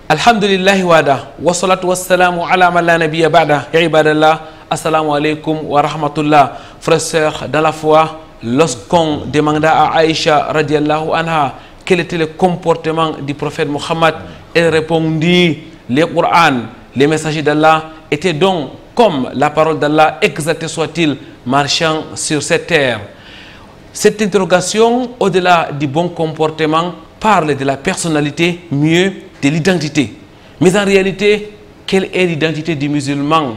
Alhamdulillah wada wassalatu wassalamu ala man la nabiyya ba'da. Ya ibadallah, assalamu alaikum wa rahmatullah. Frères et sœurs dans la foi, lorsqu'on demanda à Aïcha radiallahu anha quel était le comportement du prophète Mohammed, elle répondit: le Coran, les messagers d'Allah étaient donc comme la parole d'Allah, exalté soit-il, marchant sur cette terre. Cette interrogation, au-delà du bon comportement, parle de la personnalité, mieux de l'identité. Mais en réalité, quelle est l'identité du musulman?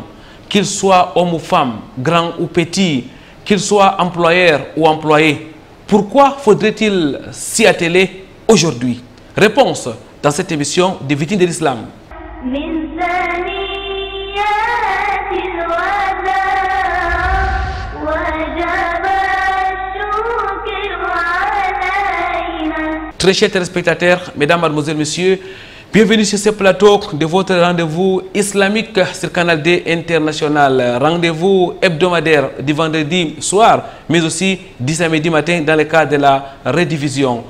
Qu'il soit homme ou femme, grand ou petit, qu'il soit employeur ou employé. Pourquoi faudrait-il s'y atteler aujourd'hui? Réponse dans cette émission des victimes de l'islam. Très chers téléspectateurs, mesdames, mademoiselles, messieurs, bienvenue sur ce plateau de votre rendez-vous islamique sur Canal D International. Rendez-vous hebdomadaire du vendredi soir, mais aussi du samedi matin dans le cadre de la rediffusion.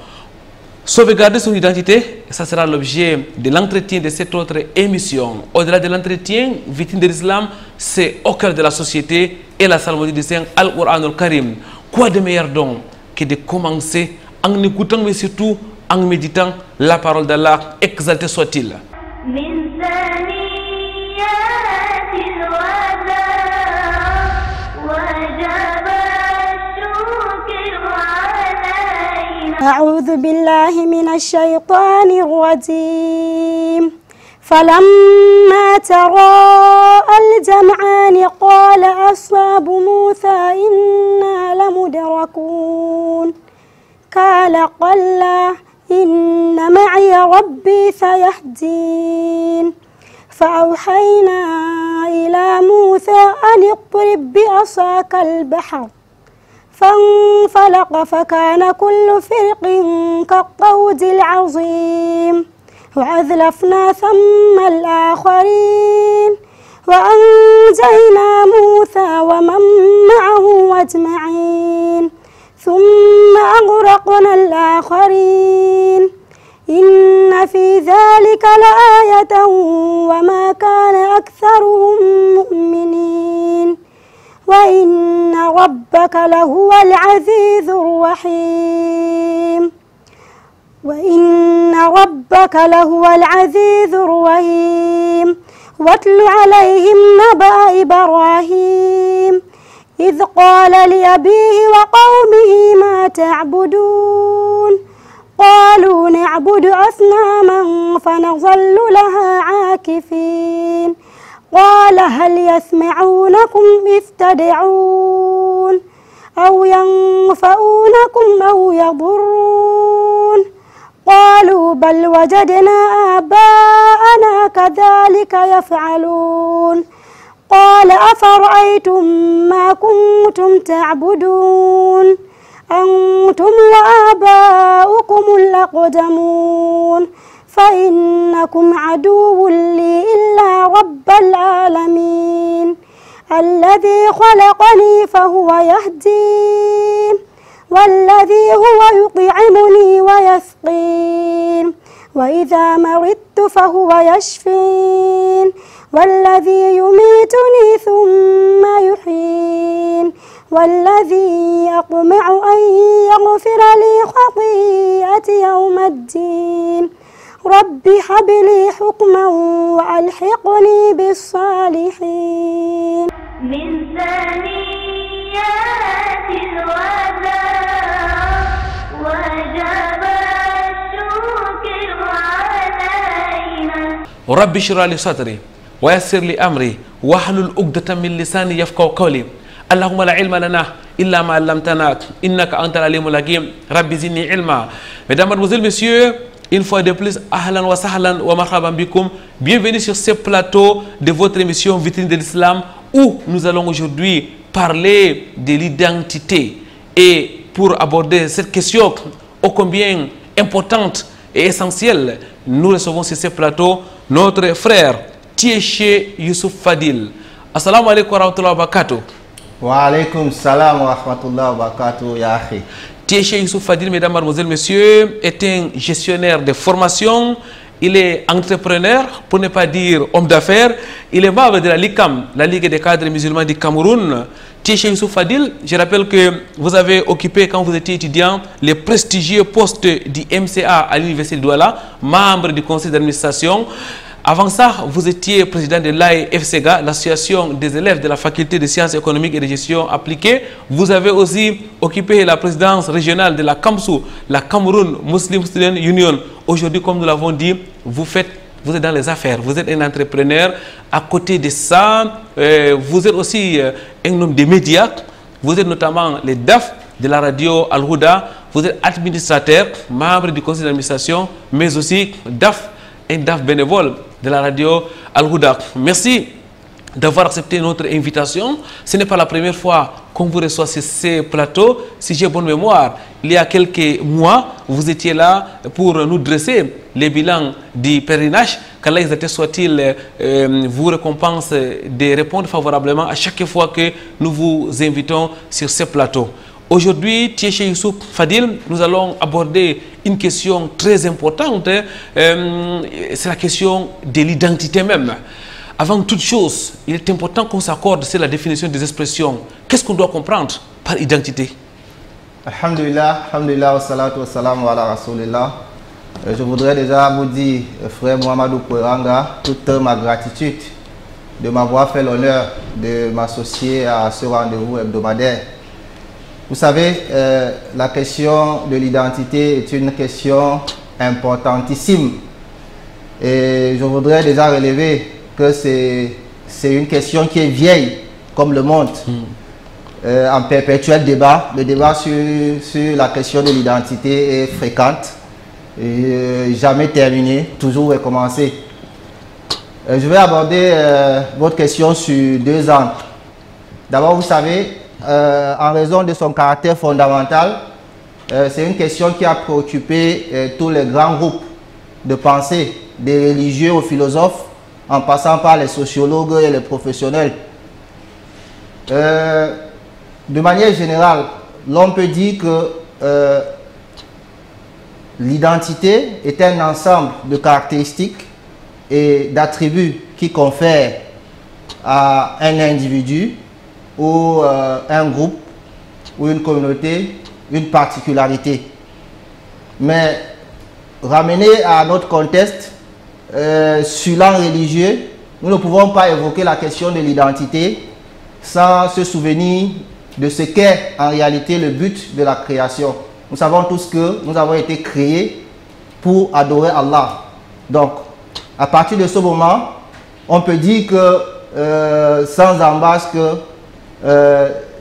Sauvegarder son identité, ça sera l'objet de l'entretien de cette autre émission. Au-delà de l'entretien, victime de l'islam, c'est au cœur de la société et la psalmodie du Saint Al-Qur'an al-Karim. Quoi de meilleur donc que de commencer en écoutant, mais surtout en méditant la parole d'Allah, exalté soit-il. أعوذ بالله من الشيطان الرجيم فلما تراءى الجمعان قال أصحاب موسى إنا لمدركون قال كلا إن معي ربي سيهدين فأوحينا إلى موسى أن اضرب بعصاك البحر فانفلق فكان كل فرق كالطود العظيم وأزلفنا ثم الآخرين وأنجينا موسى ومن معه أجمعين ثم أغرقنا الآخرين إن في ذلك لآية وما كان أكثرهم مؤمنين وإن ربك لهو العزيز الرحيم واتل عليهم نبأ إبراهيم إذ قال لأبيه وقومه ما تعبدون قالوا نعبد أصناما فنظل لها عاكفين قال هل يسمعونكم إذ تدعون أو ينفعونكم أو يضرون قالوا بل وجدنا آباءنا كذلك يفعلون قال أفرأيتم ما كنتم تعبدون أنتم وآباؤكم الأقدمون فإنكم عدو لي إلا رب العالمين الذي خلقني فهو يهدين والذي هو يطعمني ويسقين وإذا مرضت فهو يشفين والذي يميتني ثم يحيين والذي أطمع أن يغفر لي خطيئتي يوم الدين رب هب لي حكما وألحقني بالصالحين من ثنيات الوداع وجب الشكر علينا رب اشرح لي صدري ويسر لي أمري واحلل عقدة من لساني يفقهوا قولي اللهم لا علم لنا إلا ما علمتنا إنك أنت العليم الحكيم رب زدني علما. Mesdames, Mademoiselles, Messieurs, une fois de plus, ahlan wa sahlan wa marhaban bikoum. Bienvenue sur ce plateau de votre émission Vitrine de l'Islam où nous allons aujourd'hui parler de l'identité. Et pour aborder cette question ô combien importante et essentielle, nous recevons sur ce plateau notre frère Tieche Youssouf Fadil. Assalamu alaikum wa rahmatullahi wa barakatuh. Wa alaikum salam wa rahmatullahi wa barakatuh, ya akhi. Tieche Youssouf Fadil, mesdames, mademoiselles, messieurs, est un gestionnaire de formation il est entrepreneur, pour ne pas dire homme d'affaires. Il est membre de la LICAM, la Ligue des cadres musulmans du Cameroun. Cheikh Youssouf Fadil, je rappelle que vous avez occupé, quand vous étiez étudiant, les prestigieux postes du MCA à l'Université de Douala, membre du conseil d'administration. Avant ça, vous étiez président de l'AEFCEGA, l'association des élèves de la faculté de sciences économiques et de gestion appliquée. Vous avez aussi occupé la présidence régionale de la CAMSU, la Cameroun Muslim Student Union. Aujourd'hui, comme nous l'avons dit, vous êtes dans les affaires, vous êtes un entrepreneur. À côté de ça, vous êtes aussi un homme des médias. Vous êtes notamment le DAF de la radio Al-Huda. Vous êtes administrateur, membre du conseil d'administration, mais aussi DAF, un DAF bénévole de la radio Al-Huda. Merci d'avoir accepté notre invitation. Ce n'est pas la première fois qu'on vous reçoit sur ces plateaux. Si j'ai bonne mémoire, il y a quelques mois, vous étiez là pour nous dresser les bilans du pèlerinage. Qu'Allah soit-il vous récompense de répondre favorablement à chaque fois que nous vous invitons sur ces plateaux. Aujourd'hui, Cheikh Youssouf Fadil, nous allons aborder une question très importante. C'est la question de l'identité même. Avant toute chose, il est important qu'on s'accorde sur la définition des expressions. Qu'est-ce qu'on doit comprendre par identité? Alhamdulillah, alhamdulillah, wa salatu wa salam wa ala rasulillah. Je voudrais déjà vous dire, frère Mohamedou Koueranga, toute ma gratitude de m'avoir fait l'honneur de m'associer à ce rendez-vous hebdomadaire. Vous savez, la question de l'identité est une question importantissime. Et je voudrais déjà relever que c'est une question qui est vieille, comme le monde, en perpétuel débat. Le débat sur la question de l'identité est fréquente, et jamais terminé, toujours recommencé. Je vais aborder votre question sur deux angles. D'abord, vous savez, en raison de son caractère fondamental, c'est une question qui a préoccupé tous les grands groupes de pensée, des religieux aux philosophes, en passant par les sociologues et les professionnels. De manière générale, l'on peut dire que l'identité est un ensemble de caractéristiques et d'attributs qui confèrent à un individu ou un groupe ou une communauté une particularité. Mais ramené à notre contexte, sur l'an religieux, nous ne pouvons pas évoquer la question de l'identité sans se souvenir de ce qu'est en réalité le but de la création. Nous savons tous que nous avons été créés pour adorer Allah. Donc, à partir de ce moment, on peut dire que, sans embâche, que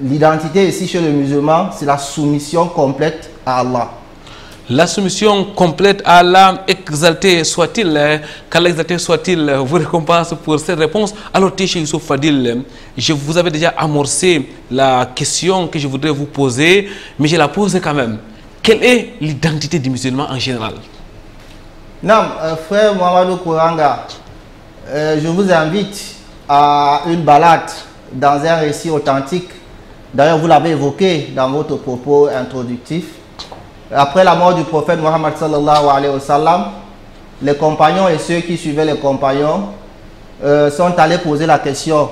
l'identité ici chez le musulman, c'est la soumission complète à Allah. La soumission complète à Allah, exalté soit-il, qu'Allah exalté soit-il, vous récompense pour cette réponse. Alors, Cheikh Youssouf Fadil, je vous avais déjà amorcé la question que je voudrais vous poser, mais je la pose quand même. Quelle est l'identité du musulman en général? Non, frère Mohamedou Koueranga, je vous invite à une balade dans un récit authentique. D'ailleurs, vous l'avez évoqué dans votre propos introductif. Après la mort du prophète Mohammed sallallahu alayhi wa sallam, les compagnons et ceux qui suivaient les compagnons sont allés poser la question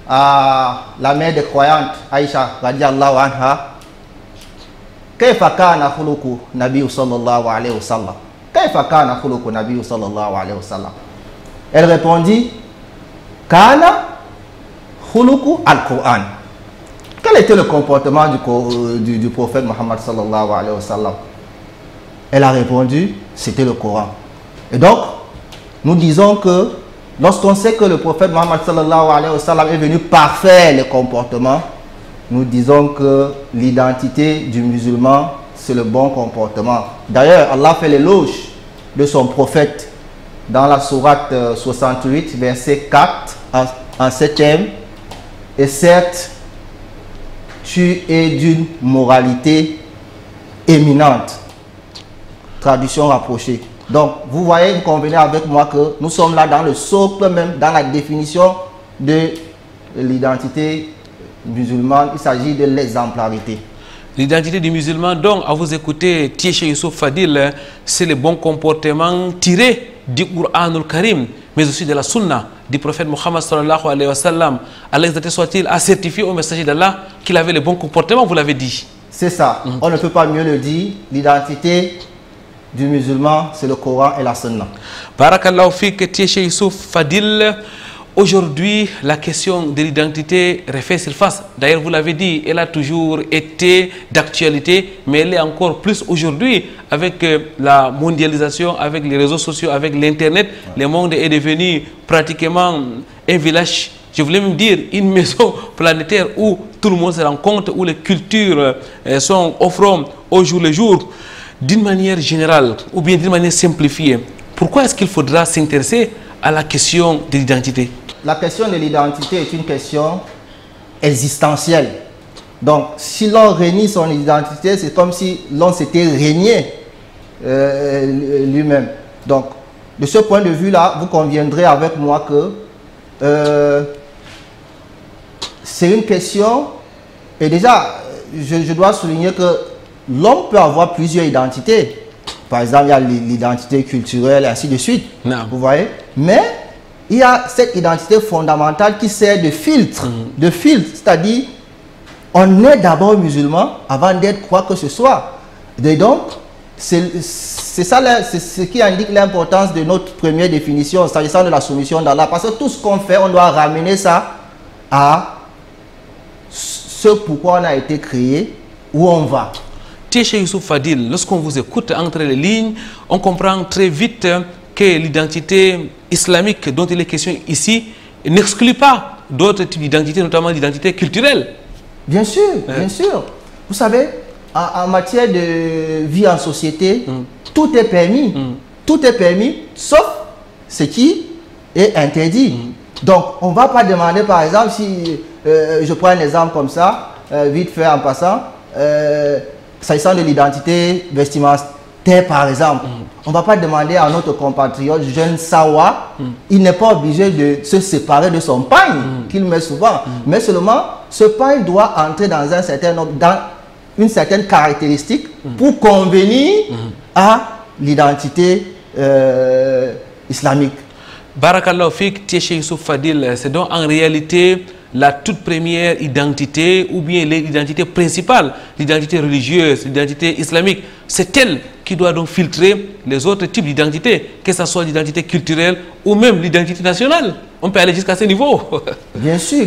à la mère des croyantes, Aïcha radiallahu anha. Kayfa kana khuluqu Nabi sallallahu alayhi wa sallam? Kayfa kana khuluqu Nabi sallallahu alayhi wa sallam? Elle répondit, Kana khuluqu al-Qur'an. Quel était le comportement du prophète Mohammed sallallahu alayhi wa sallam? Elle a répondu, c'était le Coran. Et donc, nous disons que lorsqu'on sait que le prophète Mohammed sallallahu alayhi wa sallam est venu parfaire les comportements, nous disons que l'identité du musulman, c'est le bon comportement. D'ailleurs, Allah fait l'éloge de son prophète dans la sourate 68, verset 4, en 7e. Et certes, tu es d'une moralité éminente. Traduction rapprochée. Donc, vous voyez, vous convenez avec moi que nous sommes là dans le socle même, dans la définition de l'identité musulmane. Il s'agit de l'exemplarité. L'identité du musulman, donc, à vous écouter, Tieché Youssouf Fadil, c'est le bon comportement tiré du Coran al-Karim, mais aussi de la Sunna du prophète Mohammed sallallahu alayhi wa sallam. Allah soit-il a certifié au messager d'Allah qu'il avait le bon comportement, vous l'avez dit. C'est ça, on ne peut pas mieux le dire. L'identité du musulman, c'est le Coran et la Sunna. Barakallahu fik, Tieché Youssouf Fadil. Aujourd'hui, la question de l'identité refait surface. D'ailleurs, vous l'avez dit, elle a toujours été d'actualité, mais elle est encore plus aujourd'hui avec la mondialisation, avec les réseaux sociaux, avec l'Internet. Le monde est devenu pratiquement un village, je voulais même dire une maison planétaire où tout le monde se rencontre, où les cultures sont offrant au jour le jour. D'une manière générale, ou bien d'une manière simplifiée, pourquoi est-ce qu'il faudra s'intéresser à la question de l'identité? La question de l'identité est une question existentielle. Donc, si l'on renie son identité, c'est comme si l'on s'était régné lui-même. Donc, de ce point de vue-là, vous conviendrez avec moi que c'est une question, et déjà, je dois souligner que l'homme peut avoir plusieurs identités. Par exemple, il y a l'identité culturelle, et ainsi de suite. Non. Vous voyez? Mais il y a cette identité fondamentale qui sert de filtre. De filtre, c'est-à-dire, on est d'abord musulman avant d'être quoi que ce soit. Et donc, c'est ça, c'est ce qui indique l'importance de notre première définition, s'agissant de la soumission d'Allah. Parce que tout ce qu'on fait, on doit ramener ça à ce pourquoi on a été créé, où on va. Tieché Youssouf Fadil, lorsqu'on vous écoute entre les lignes, on comprend très vite que l'identité islamique dont il est question ici n'exclut pas d'autres types d'identité, notamment l'identité culturelle. Bien sûr, bien sûr. Vous savez, en matière de vie en société, tout est permis. Tout est permis, sauf ce qui est interdit. Donc, on ne va pas demander, par exemple, si je prends un exemple comme ça, vite fait en passant, s'agissant de l'identité vestimentaire, par exemple, on ne va pas demander à notre compatriote jeune Sawa, il n'est pas obligé de se séparer de son pagne qu'il met souvent, mais seulement ce pagne doit entrer dans un certain nombre, dans une certaine caractéristique pour convenir à l'identité islamique. Barakallahu fik, Tieché Youssouf Fadil, c'est donc en réalité la toute première identité ou bien l'identité principale, l'identité religieuse, l'identité islamique. C'est elle qui doit donc filtrer les autres types d'identité, que ce soit l'identité culturelle ou même l'identité nationale. On peut aller jusqu'à ce niveau. Bien sûr,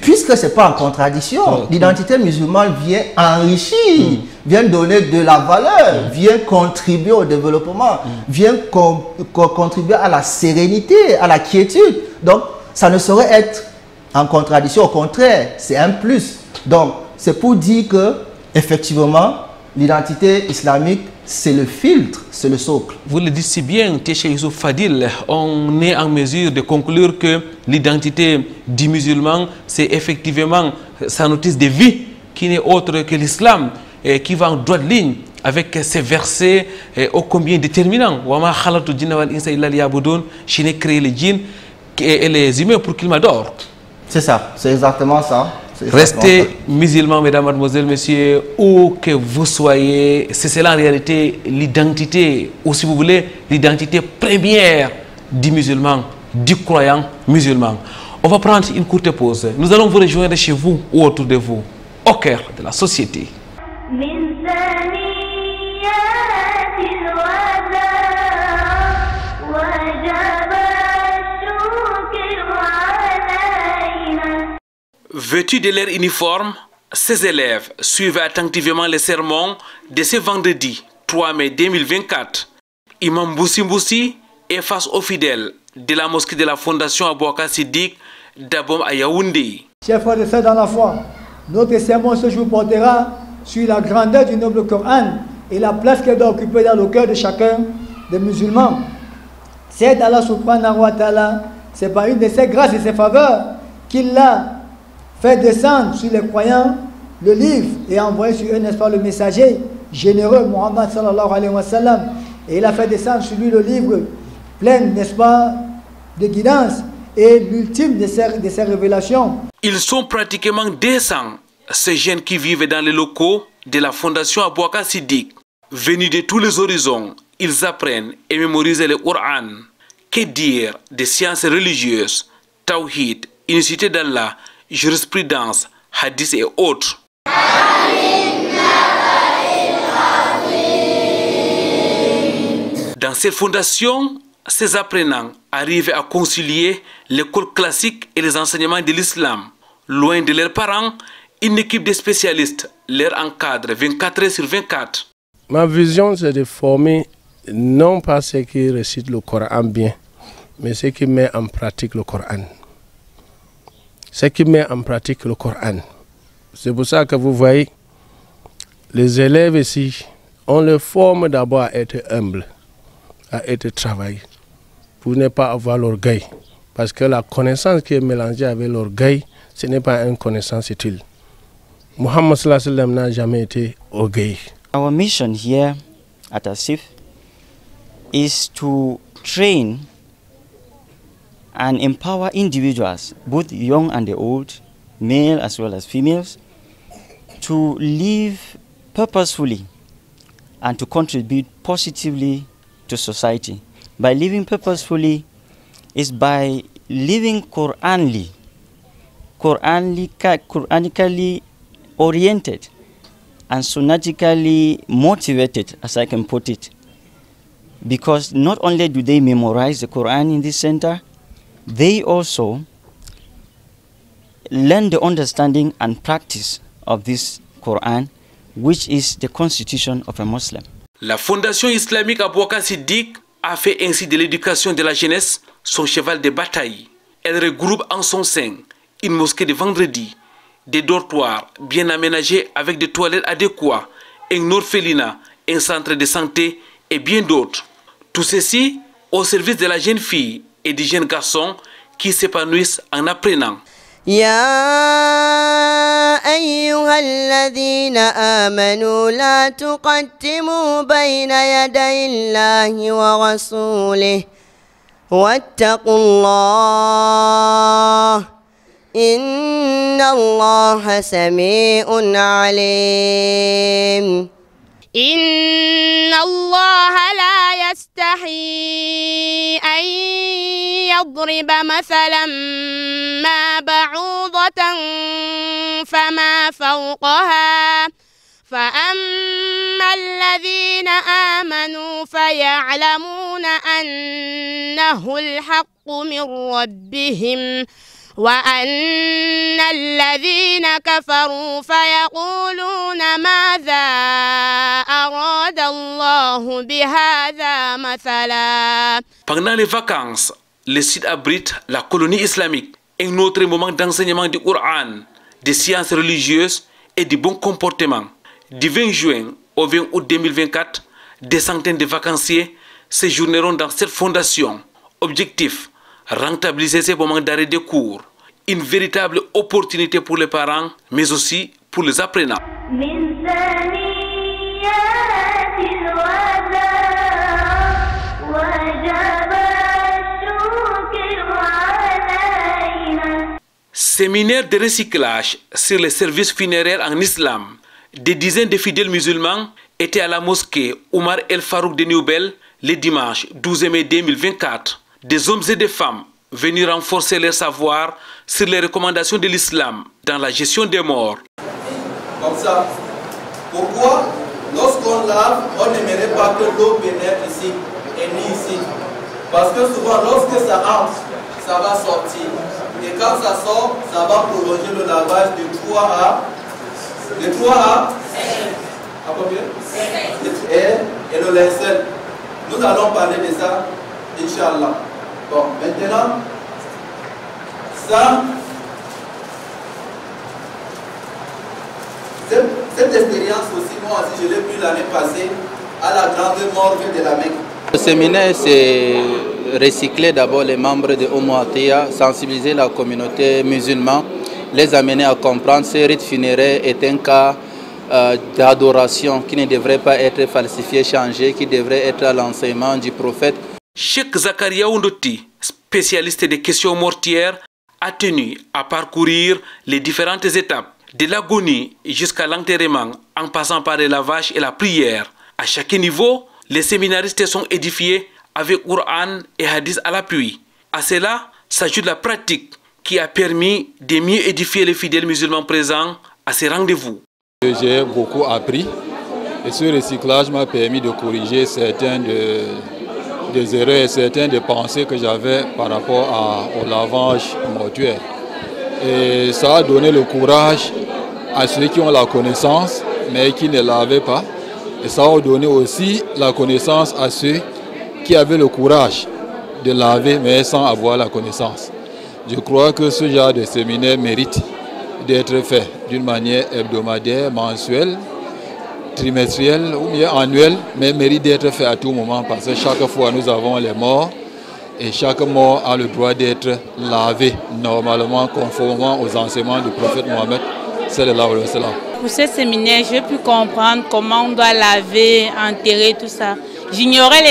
puisque ce n'est pas en contradiction. L'identité musulmane vient enrichir, vient donner de la valeur, vient contribuer au développement, vient contribuer à la sérénité, à la quiétude. Donc, ça ne saurait être en contradiction, au contraire, c'est un plus. Donc, c'est pour dire que, effectivement, l'identité islamique, c'est le filtre, c'est le socle. Vous le dites si bien, Tieché Youssouf Fadil, on est en mesure de conclure que l'identité du musulman, c'est effectivement sa notice de vie qui n'est autre que l'islam, et qui va en droite ligne avec ces versets ô combien déterminants. Je n'ai créé les djinns et les humains pour qu'ils m'adorent. C'est ça, c'est exactement ça. Restez musulmans, mesdames, mademoiselles, messieurs, où que vous soyez. C'est cela en réalité l'identité, ou si vous voulez, l'identité première du musulman, du croyant musulman. On va prendre une courte pause. Nous allons vous rejoindre chez vous ou autour de vous, au cœur de la société. Vêtus de leur uniforme, ces élèves suivent attentivement les sermons de ce vendredi 3 mai 2024. Imam Boussi Boussi est face aux fidèles de la mosquée de la Fondation Abouakar Siddiq d'Abom à Yaoundé. Chers frères et sœurs dans la foi, notre sermon ce jour portera sur la grandeur du noble Coran et la place qu'elle doit occuper dans le cœur de chacun des musulmans. C'est Allah subhanahu wa ta'ala, c'est par une de ses grâces et ses faveurs qu'il a fait descendre sur les croyants le livre et envoyé sur eux, n'est-ce pas, le messager généreux, Muhammad sallallahu alayhi wa sallam. Et il a fait descendre sur lui le livre plein, n'est-ce pas, de guidance et l'ultime de ces révélations. Ils sont pratiquement 200, ces jeunes qui vivent dans les locaux de la Fondation Abouakar Siddiq. Venus de tous les horizons, ils apprennent et mémorisent le Coran. Que dire des sciences religieuses, tawhid, unicité d'Allah, jurisprudence, hadith et autres. Dans cette fondation, ces apprenants arrivent à concilier l'école classique et les enseignements de l'islam. Loin de leurs parents, une équipe de spécialistes leur encadre 24 heures sur 24. Ma vision, c'est de former non pas ceux qui récitent le Coran bien, mais ceux qui mettent en pratique le Coran. Ceux qui mettent en pratique le Coran. C'est pour ça que vous voyez, les élèves ici, on les forme d'abord à être humbles, à être travaillés, pour ne pas avoir l'orgueil. Parce que la connaissance qui est mélangée avec l'orgueil, ce n'est pas une connaissance utile. Muhammad sallallahu alayhi wa sallam n'a jamais été orgueilleux. Our mission here at Asif is to train and empower individuals, both young and old, male as well as females, to live purposefully and to contribute positively to society. By living purposefully is by living Quranically oriented and sunnatically motivated, as I can put it. Because not only do they memorize the Quran in this center, they also learn the understanding and practice of this Quran, which is the constitution of a Muslim. La Fondation islamique Abouakar Siddiq a fait ainsi de l'éducation de la jeunesse son cheval de bataille. Elle regroupe en son sein une mosquée de vendredi, des dortoirs bien aménagés avec des toilettes adéquates, un orphelinat, un centre de santé et bien d'autres. Tout ceci au service de la jeune fille et du jeune garçon qui s'épanouissent en apprenant. يا أيها الذين آمنوا لا تقدموا بين يدي الله ورسوله واتقوا الله إن الله سميع عليم. إن الله لا يستحي أن يضرب مثلا ما بعوضة فما فوقها فأما الذين آمنوا فيعلمون أنه الحق من ربهم وأن الذين كفروا فيقولون ماذا أراد الله بهذا مثلا. Pendant les vacances, le site abrite la colonie islamique, un autre moment d'enseignement du Coran, des sciences religieuses et du bon comportement. Du 20 juin au 20 août 2024, des centaines de vacanciers séjourneront dans cette fondation. Objectif: rentabiliser ces moments d'arrêt de cours. Une véritable opportunité pour les parents, mais aussi pour les apprenants. Séminaire de recyclage sur les services funéraires en islam. Des dizaines de fidèles musulmans étaient à la mosquée Omar El Farouk de Newbel le dimanche 12 mai 2024. Des hommes et des femmes venus renforcer leur savoir sur les recommandations de l'islam dans la gestion des morts. Comme ça, pourquoi lorsqu'on lave, on n'aimerait pas que l'eau pénètre ici et ni ici? Parce que souvent lorsque ça entre, ça va sortir. Et quand ça sort, ça va prolonger le lavage de 3 à 5. À combien? 5. Et le linceul. Nous allons parler de ça, Inch'Allah. Bon, maintenant, ça, cette expérience aussi, moi aussi, je l'ai pris l'année passée à la grande morgue de la Mecque. Le séminaire, c'est recycler d'abord les membres de Omoatia, sensibiliser la communauté musulmane, les amener à comprendre que ce rite funéraire est un cas d'adoration qui ne devrait pas être falsifié, changé, qui devrait être à l'enseignement du prophète. Cheikh Zakaria Ondoti, spécialiste des questions mortières, a tenu à parcourir les différentes étapes De l'agonie jusqu'à l'enterrement, en passant par le lavage et la prière. À chaque niveau, les séminaristes sont édifiés avec Coran et Hadith à l'appui. À cela s'ajoute la pratique qui a permis de mieux édifier les fidèles musulmans présents à ces rendez-vous. J'ai beaucoup appris et ce recyclage m'a permis de corriger certaines des erreurs et certaines des pensées que j'avais par rapport au lavage mortuaire. Et ça a donné le courage à ceux qui ont la connaissance mais qui ne l'avaient pas. Et ça a donné aussi la connaissance à ceux qui avaient le courage de laver mais sans avoir la connaissance. Je crois que ce genre de séminaire mérite d'être fait d'une manière hebdomadaire, mensuelle, trimestrielle ou bien annuelle, mais mérite d'être fait à tout moment parce que chaque fois nous avons les morts et chaque mort a le droit d'être lavé normalement conformément aux enseignements du prophète Mohammed sallallahu alayhi wa sallam. Pour ce séminaire, j'ai pu comprendre comment on doit laver, enterrer, tout ça. J'ignorais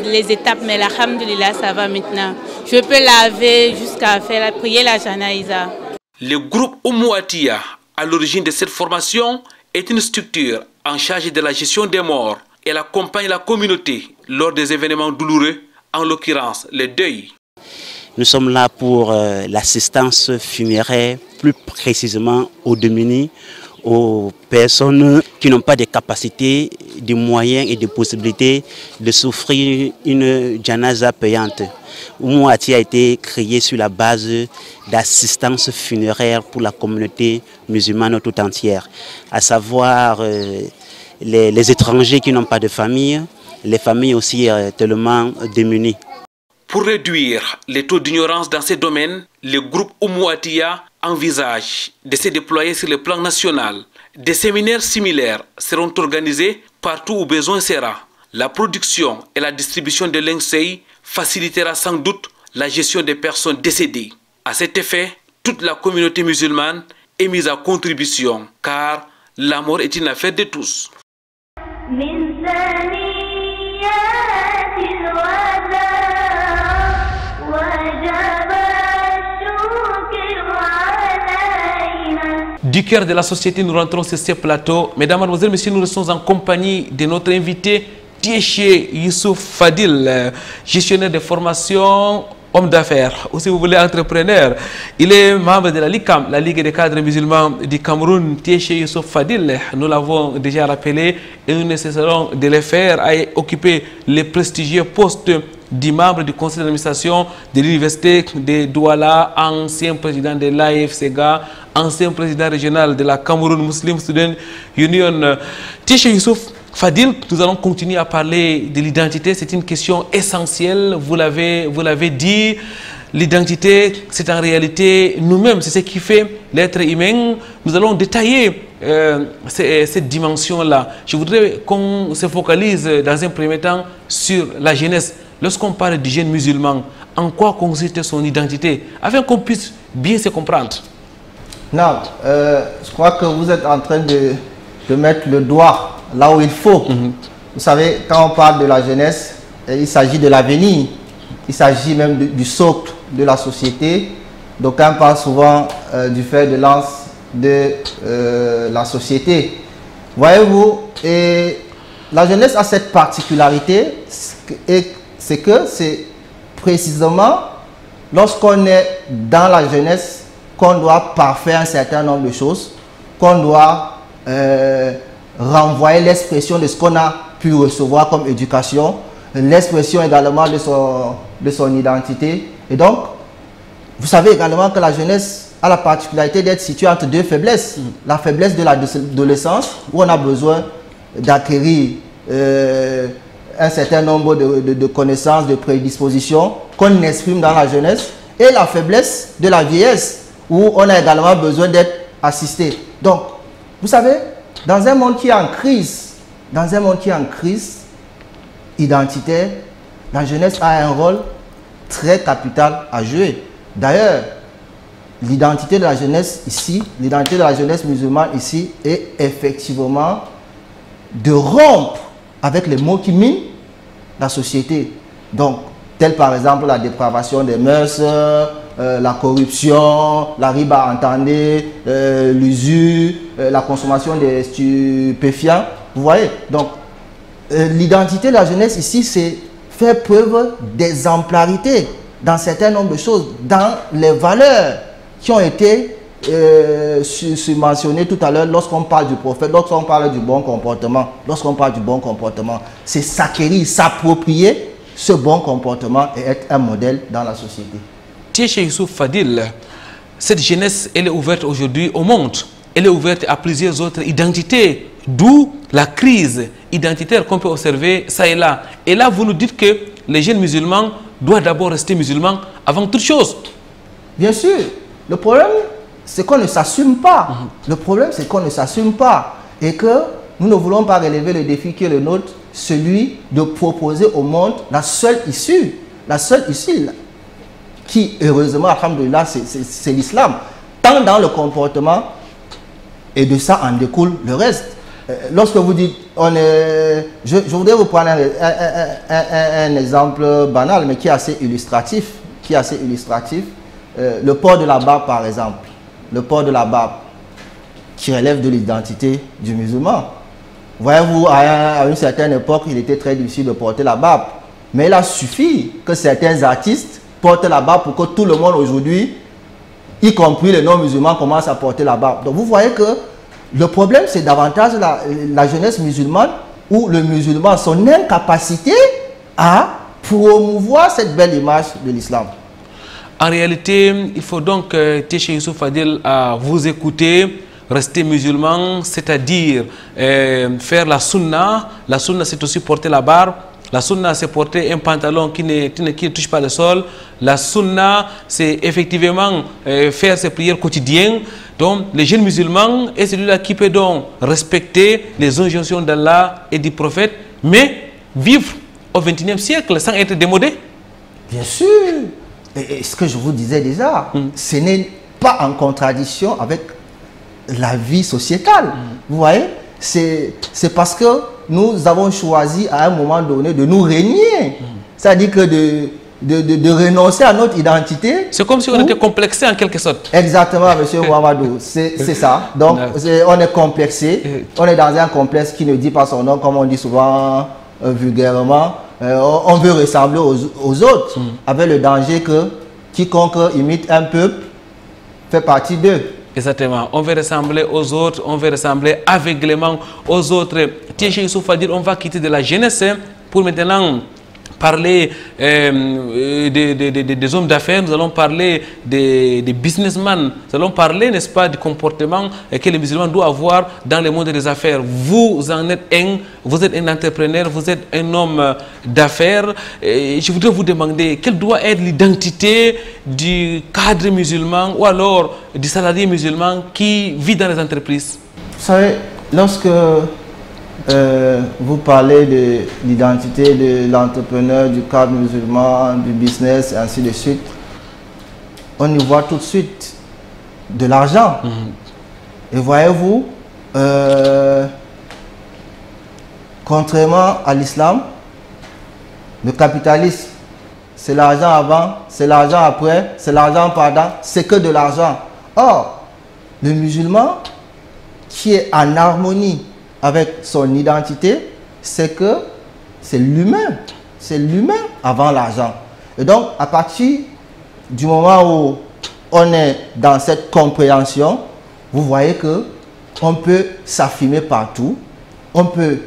les étapes, mais alhamdoulilah, ça va maintenant. Je peux laver jusqu'à prier la janaïza. Le groupe Oumouatia, à l'origine de cette formation, est une structure en charge de la gestion des morts. Elle accompagne la communauté lors des événements douloureux, en l'occurrence le deuil. Nous sommes là pour l'assistance funéraire, plus précisément aux démunis, aux personnes qui n'ont pas de capacités, de moyens et de possibilités de souffrir une janaza payante. Oumouatia a été créé sur la base d'assistance funéraire pour la communauté musulmane tout entière, à savoir les étrangers qui n'ont pas de famille, les familles aussi tellement démunies. Pour réduire les taux d'ignorance dans ces domaines, le groupe Oumouatia envisage de se déployer sur le plan national. Des séminaires similaires seront organisés partout où besoin sera. La production et la distribution de linceul facilitera sans doute la gestion des personnes décédées. À cet effet, toute la communauté musulmane est mise à contribution car la mort est une affaire de tous. Du cœur de la société, nous rentrons sur ce plateau. Mesdames, Mademoiselles, Messieurs, nous restons en compagnie de notre invité, Tieché Youssouf Fadil, gestionnaire de formation, homme d'affaires, ou si vous voulez entrepreneur. Il est membre de la LICAM, la Ligue des cadres musulmans du Cameroun. Tieché Youssouf Fadil, nous l'avons déjà rappelé et nous ne cesserons de le faire, a occupé le prestigieux poste du membre du conseil d'administration de l'université de Douala, ancien président de l'AFCGA, ancien président régional de la Cameroun Muslim Student Union. Tieché Youssouf Fadil, nous allons continuer à parler de l'identité. C'est une question essentielle, vous l'avez dit. L'identité, c'est en réalité nous-mêmes, c'est ce qui fait l'être humain. Nous allons détailler cette dimension-là. Je voudrais qu'on se focalise dans un premier temps sur la jeunesse. Lorsqu'on parle du jeune musulman, en quoi consiste son identité, afin qu'on puisse bien se comprendre? Non, je crois que vous êtes en train de mettre le doigt là où il faut. Vous savez, quand on parle de la jeunesse, il s'agit de l'avenir, il s'agit même du socle de la société. Donc on parle souvent du fer de lance de la société. Voyez-vous, et la jeunesse a cette particularité, c'est que c'est précisément lorsqu'on est dans la jeunesse qu'on doit parfaire un certain nombre de choses, qu'on doit renvoyer l'expression de ce qu'on a pu recevoir comme éducation, l'expression également de son identité. Et donc, vous savez également que la jeunesse a la particularité d'être située entre deux faiblesses. La faiblesse de l'adolescence, où on a besoin d'acquérir un certain nombre de connaissances, de prédispositions qu'on exprime dans la jeunesse, et la faiblesse de la vieillesse, où on a également besoin d'être assisté. Donc, vous savez, dans un monde qui est en crise, identitaire, la jeunesse a un rôle très capital à jouer. D'ailleurs, l'identité de la jeunesse ici, l'identité de la jeunesse musulmane ici, est effectivement de rompre avec les mots qui minent la société. Donc, tel par exemple la dépravation des mœurs, la corruption, la riba entendée, l'usure, la consommation des stupéfiants. Vous voyez? Donc, l'identité de la jeunesse ici, c'est faire preuve d'exemplarité dans un certain nombre de choses, dans les valeurs qui ont été mentionnées tout à l'heure lorsqu'on parle du prophète, lorsqu'on parle du bon comportement. Lorsqu'on parle du bon comportement, c'est s'acquérir, s'approprier ce bon comportement et être un modèle dans la société. Cheikh Youssouf Fadil, cette jeunesse, elle est ouverte aujourd'hui au monde. Elle est ouverte à plusieurs autres identités, d'où la crise identitaire qu'on peut observer ça et là. Et là, vous nous dites que les jeunes musulmans doivent d'abord rester musulmans avant toute chose. Bien sûr. Le problème, c'est qu'on ne s'assume pas. Le problème, c'est qu'on ne s'assume pas. Et que nous ne voulons pas relever le défi qui est le nôtre, celui de proposer au monde la seule issue. La seule issue, qui, heureusement, alhamdoulilah, c'est l'islam. Tant dans le comportement, et de ça en découle le reste. Lorsque vous dites, je voudrais vous prendre un exemple banal, mais qui est assez illustratif. Le port de la barbe, par exemple. Le port de la barbe, qui relève de l'identité du musulman. Voyez-vous, à une certaine époque, il était très difficile de porter la barbe. Mais il a suffi que certains artistes portent la barbe pour que tout le monde aujourd'hui, y compris les non-musulmans, commencent à porter la barbe. Donc vous voyez que le problème, c'est davantage la jeunesse musulmane ou le musulman, son incapacité à promouvoir cette belle image de l'islam. En réalité, il faut donc, Cheikh Youssouf Fadil, vous écouter, rester musulman, c'est-à-dire faire la sunna. La sunna, c'est aussi porter la barbe. La sunna, c'est porter un pantalon qui ne touche pas le sol. La sunna, c'est effectivement faire ses prières quotidiennes. Donc, les jeunes musulmans est celui-là qui peut donc respecter les injonctions d'Allah et du prophète, mais vivre au XXIe siècle sans être démodé. Bien sûr. Et ce que je vous disais déjà, ce n'est pas en contradiction avec la vie sociétale. Vous voyez, c'est parce que nous avons choisi à un moment donné de nous régner. C'est-à-dire que de renoncer à notre identité. C'est comme si on était complexé en quelque sorte. Exactement, monsieur Ouamadou. C'est ça. Donc, on est complexé. On est dans un complexe qui ne dit pas son nom, comme on dit souvent vulgairement. On veut ressembler aux autres, avec le danger que quiconque imite un peuple fait partie d'eux. Exactement. On veut ressembler aux autres, on veut ressembler aveuglément aux autres. Cheikh Youssouf Fadil, on va quitter de la jeunesse pour maintenant parler des hommes d'affaires, nous allons parler des businessmen, nous allons parler, n'est-ce pas, du comportement que les musulmans doivent avoir dans le monde des affaires. Vous êtes un entrepreneur, vous êtes un homme d'affaires. Je voudrais vous demander quelle doit être l'identité du cadre musulman ou alors du salarié musulman qui vit dans les entreprises. Vous savez, lorsque vous parlez de l'identité de l'entrepreneur, du cadre musulman, du business, et ainsi de suite. On y voit tout de suite de l'argent. Et voyez-vous, contrairement à l'islam, le capitalisme, c'est l'argent avant, c'est l'argent après, c'est l'argent pendant, c'est que de l'argent. Or, le musulman qui est en harmonie avec son identité, c'est que c'est l'humain avant l'argent. Et donc, à partir du moment où on est dans cette compréhension, vous voyez que on peut s'affirmer partout, on peut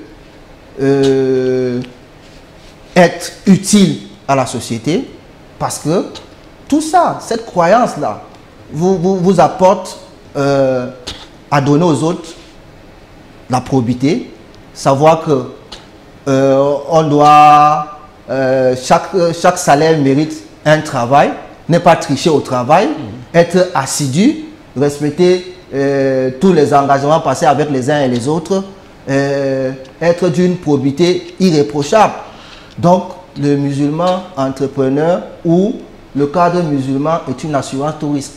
être utile à la société, parce que tout ça, cette croyance-là, vous apporte à donner aux autres la probité, savoir que on doit, chaque salaire mérite un travail, ne pas tricher au travail, être assidu, respecter tous les engagements passés avec les uns et les autres, être d'une probité irréprochable. Donc, le musulman entrepreneur ou le cadre musulman est une assurance touriste.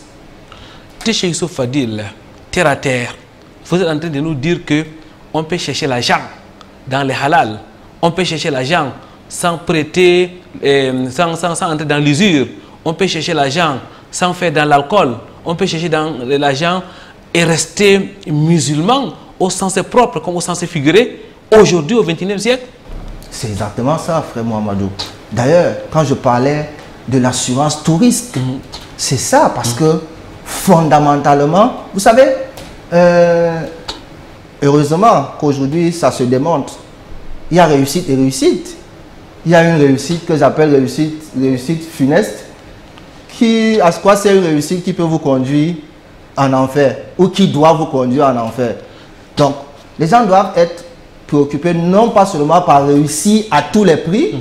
Cheikh Youssouf Fadil, terre à terre, vous êtes en train de nous dire que on peut chercher l'argent dans les halal, on peut chercher l'argent sans prêter, sans entrer dans l'usure, on peut chercher l'argent sans faire dans l'alcool. On peut chercher dans l'argent et rester musulman au sens propre comme au sens figuré aujourd'hui au XXIe siècle. C'est exactement ça, frère Mohamedou. D'ailleurs, quand je parlais de l'assurance touriste, c'est ça, parce que fondamentalement, vous savez, heureusement qu'aujourd'hui ça se démontre. Il y a réussite et réussite. Il y a une réussite que j'appelle réussite funeste, qui, à quoi c'est une réussite qui peut vous conduire en enfer, ou qui doit vous conduire en enfer. Donc, les gens doivent être préoccupés non pas seulement par réussir à tous les prix,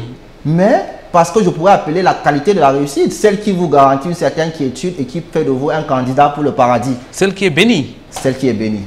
mais parce que je pourrais appeler la qualité de la réussite, celle qui vous garantit une certaine quiétude et qui fait de vous un candidat pour le paradis. Celle qui est bénie. Celle qui est bénie.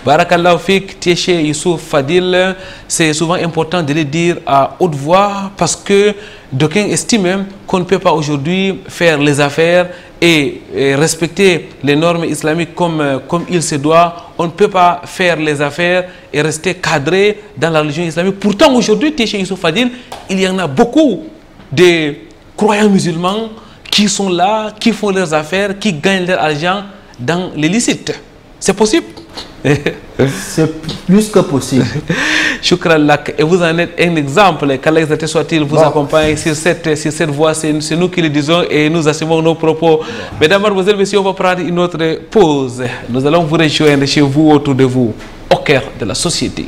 Barakallahu Fik, Tieche Youssouf Fadil, c'est souvent important de le dire à haute voix parce que d'aucuns estiment qu'on ne peut pas aujourd'hui faire les affaires et respecter les normes islamiques comme il se doit. On ne peut pas faire les affaires et rester cadré dans la religion islamique. Pourtant aujourd'hui, Tieche Youssouf Fadil, il y en a beaucoup de croyants musulmans qui sont là, qui font leurs affaires, qui gagnent leur argent dans l'illicite. C'est possible? C'est plus que possible. Shukran lak. Et vous en êtes un exemple. Qu'Allah exalté soit-il vous accompagne sur cette voie. C'est nous qui le disons et nous assumons nos propos. Mesdames, mademoiselles, messieurs, on va prendre une autre pause. Nous allons vous rejoindre chez vous, autour de vous, au cœur de la société.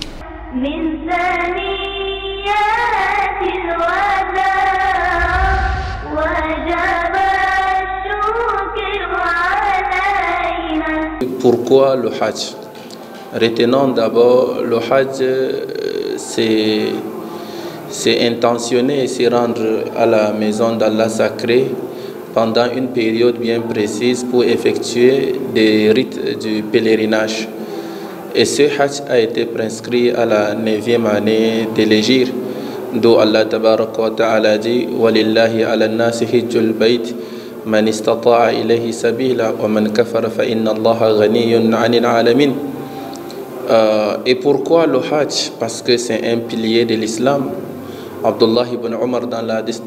Pourquoi le Hajj? Retenons d'abord, le Hajj, c'est intentionner et se rendre à la maison d'Allah sacrée pendant une période bien précise pour effectuer des rites du pèlerinage. Et ce Hajj a été prescrit à la 9e année de l'Hégire, d'où Allah tabaraka wa ta'ala dit « Walillahi ala nasi hijjul bayt » Man istata'a ilayhi sabila wa man kafara fa inna Allaha ghaniyyun 'anil 'alamin. Et pourquoi le Hajj? Parce que c'est un pilier de l'islam. Abdullah ibn Umar dans la hadith